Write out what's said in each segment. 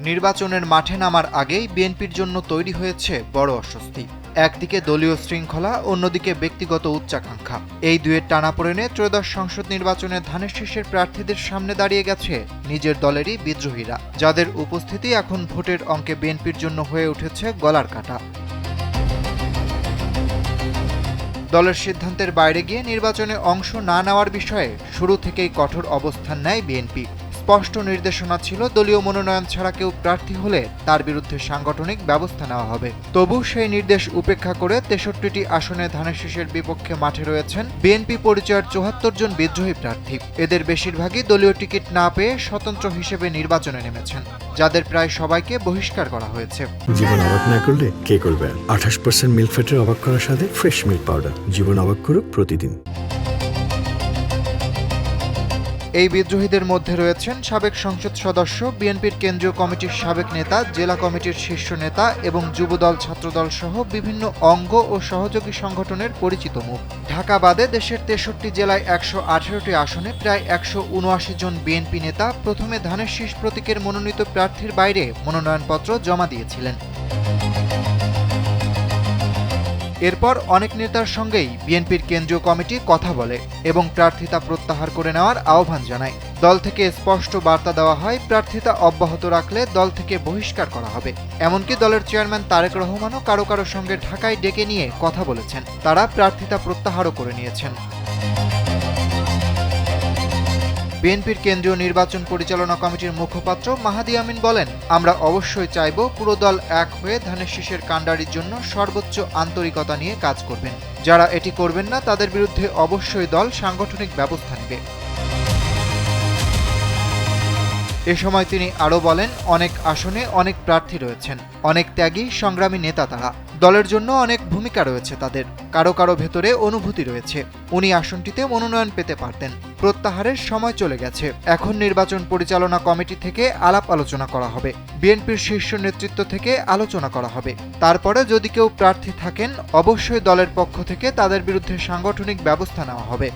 নির্বাচনের মাঠে নামার আগেই বিএনপির জন্য তৈরি হয়েছে বড় অস্বস্তি। একদিকে দলীয় শৃঙ্খলা, অন্যদিকে ব্যক্তিগত উচ্চাকাঙ্ক্ষা। এই দুয়ের টানাপোড়েনে ত্রয়োদশ সংসদ নির্বাচনে ধানের শীষের প্রার্থীদের সামনে দাঁড়িয়ে গেছে নিজের দলেরই বিদ্রোহীরা, যাদের উপস্থিতি এখন ভোটের অঙ্কে বিএনপির জন্য হয়ে উঠেছে গলার কাটা। দলের সিদ্ধান্তের বাইরে গিয়ে নির্বাচনে অংশ না নেওয়ার বিষয়ে শুরু থেকেই কঠোর অবস্থান নেয় বিএনপি। স্পষ্ট নির্দেশনা ছিল, দলীয় মনোনয়ন ছাড়া কেউ প্রার্থী হলে তার বিরুদ্ধে সাংগঠনিক ব্যবস্থা নেওয়া হবে। তবু সেই নির্দেশ উপেক্ষা করে ৬৩টি আসনে ধানের শীষের বিপক্ষে মাঠে রয়েছেন বিএনপি পরিচয়ের ৭৪ জন বিদ্রোহী প্রার্থী। এদের বেশিরভাগই দলীয় টিকিট না পেয়ে স্বতন্ত্র হিসেবে নির্বাচনে নেমেছেন, যাদের প্রায় সবাইকে বহিষ্কার করা হয়েছে। জীবন অবাক না করলে কে করবে? ২৮% মিল্ক ফ্যাটের অবাক করার সাথে ফ্রেশ মিল্ক পাউডার। জীবন অবাক করুক প্রতিদিন। এই বিদ্রোহীদের মধ্যে রয়েছেন সাবেক সংসদ সদস্য, বিএনপির কেন্দ্রীয় কমিটির সাবেক নেতা, জেলা কমিটির শীর্ষ নেতা এবং যুবদল, ছাত্রদল সহ বিভিন্ন অঙ্গ ও সহযোগী সংগঠনের পরিচিত মুখ। ঢাকা বাদে দেশের ৬৩ জেলায় ১১৮টি আসনে প্রায় ১৭৯ জন বিএনপি নেতা প্রথমে ধানের শীষ প্রতীকের মনোনীত প্রার্থীর বাইরে মনোনয়নপত্র জমা দিয়েছিলেন। এরপর অনেক নেতার সঙ্গেই বিএনপির কেন্দ্রীয় কমিটি কথা বলে এবং প্রার্থিতা প্রত্যাহার করে নেওয়ার আহ্বান জানায়। দল থেকে স্পষ্ট বার্তা দেওয়া হয়, প্রার্থিতা অব্যাহত রাখলে দল থেকে বহিষ্কার করা হবে। এমনকি দলের চেয়ারম্যান তারেক রহমানও কারো কারো সঙ্গে ঢাকায় ডেকে নিয়ে কথা বলেছেন। তারা প্রার্থিতা প্রত্যাহারও করে নিয়েছেন। বিএনপির কেন্দ্রীয় নির্বাচন পরিচালনা কমিটির মুখপাত্র মাহাদি আমিন বলেন, আমরা অবশ্যই চাইব পুরো দল এক হয়ে ধানের শীষের কাণ্ডারির জন্য সর্বোচ্চ আন্তরিকতা নিয়ে কাজ করবেন। যারা এটি করবেন না, তাদের বিরুদ্ধে অবশ্যই দল সাংগঠনিক ব্যবস্থা নেবে। এ সময় তিনি আরও বলেন, অনেক আসনে অনেক প্রার্থী রয়েছেন, অনেক ত্যাগী সংগ্রামী নেতা তারা। দলের জন্য অনেক ভূমিকা রয়েছে তাদের, কারো কারো ভেতরে অনুভূতি রয়েছে। উনি আসনটিতে মনোনয়ন পেতে পারতেন। প্রত্যাহারের সময় চলে গেছে। এখন নির্বাচন পরিচালনা কমিটি থেকে আলাপ আলোচনা করা হবে, বিএনপির শীর্ষ নেতৃত্ব থেকে আলোচনা করা হবে। তারপরে যদি কেউ প্রার্থী থাকেন, অবশ্যই দলের পক্ষ থেকে তাদের বিরুদ্ধে সাংগঠনিক ব্যবস্থা নেওয়া হবে।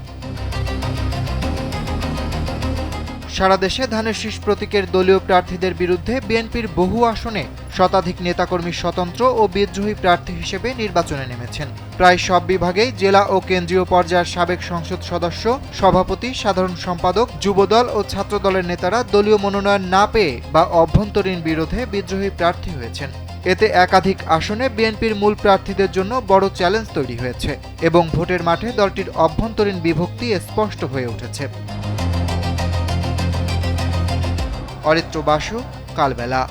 সারা দেশে ধানের শীষ প্রতীকের দলীয় প্রার্থীদের বিরুদ্ধে বিএনপির বহু আসনে শতাধিক নেতাকর্মী স্বতন্ত্র ও বিদ্রোহী প্রার্থী হিসেবে নির্বাচনে নেমেছেন। প্রায় সব বিভাগেই জেলা ও কেন্দ্রীয় পর্যায়ের সাবেক সংসদ সদস্য, সভাপতি, সাধারণ সম্পাদক, যুবদল ও ছাত্রদলের নেতারা দলীয় মনোনয়ন না পেয়ে বা অভ্যন্তরীণ বিরোধে বিদ্রোহী প্রার্থী হয়েছেন। এতে একাধিক আসনে বিএনপির মূল প্রার্থীদের জন্য বড় চ্যালেঞ্জ তৈরি হয়েছে এবং ভোটের মাঠে দলটির অভ্যন্তরীণ বিভক্তি স্পষ্ট হয়ে উঠেছে। অরিত্র বাসু, কালবেলা।